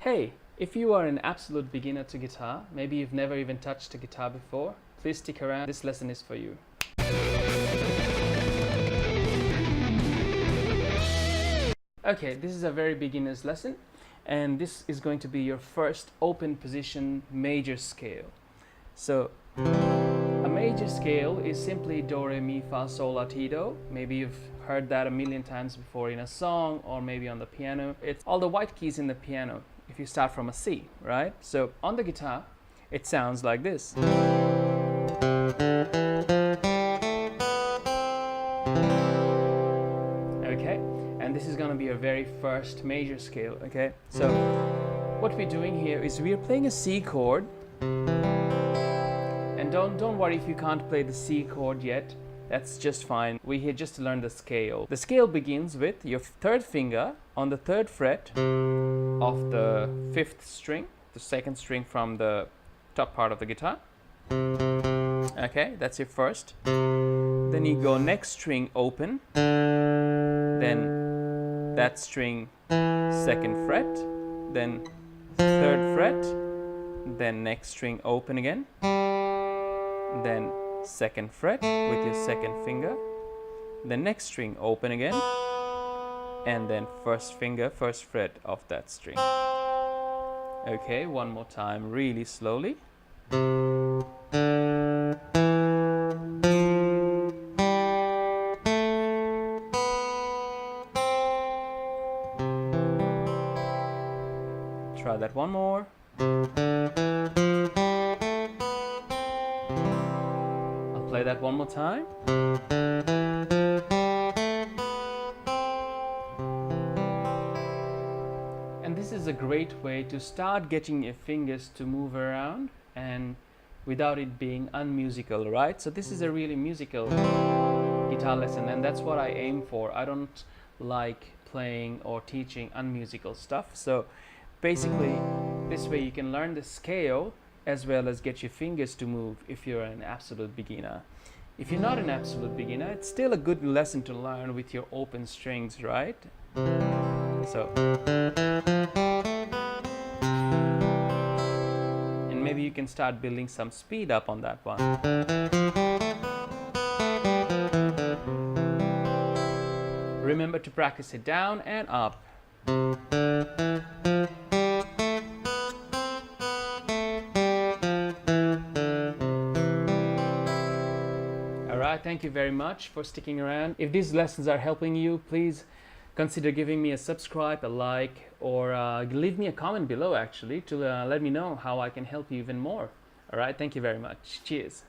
Hey, if you are an absolute beginner to guitar, maybe you've never even touched a guitar before, please stick around, this lesson is for you. Okay, this is a very beginner's lesson, and this is going to be your first open position major scale. So, a major scale is simply do, re, mi, fa, sol, la, ti, do. Maybe you've heard that a million times before in a song or maybe on the piano. It's all the white keys in the piano if you start from a C, right? So on the guitar, it sounds like this. Okay, and this is going to be your very first major scale, okay? So what we're doing here is we're playing a C chord. And don't worry if you can't play the C chord yet. That's just fine. We're here just to learn the scale. The scale begins with your third finger on the third fret of the fifth string, the second string from the top part of the guitar. Okay, that's your first. Then you go next string open, then that string second fret, then third fret, then next string open again, then second fret with your second finger, the next string open again, and then first finger, first fret of that string. Okay, one more time, really slowly. Try that one more. Play that one more time. And this is a great way to start getting your fingers to move around and without it being unmusical, right? So this is a really musical guitar lesson, and that's what I aim for. I don't like playing or teaching unmusical stuff. So basically, this way you can learn the scale as well as get your fingers to move if you're an absolute beginner. If you're not an absolute beginner, it's still a good lesson to learn with your open strings, right? So, and maybe you can start building some speed up on that one. Remember to practice it down and up. Alright, thank you very much for sticking around. If these lessons are helping you, please consider giving me a subscribe, a like, or leave me a comment below actually to let me know how I can help you even more. Alright, thank you very much. Cheers.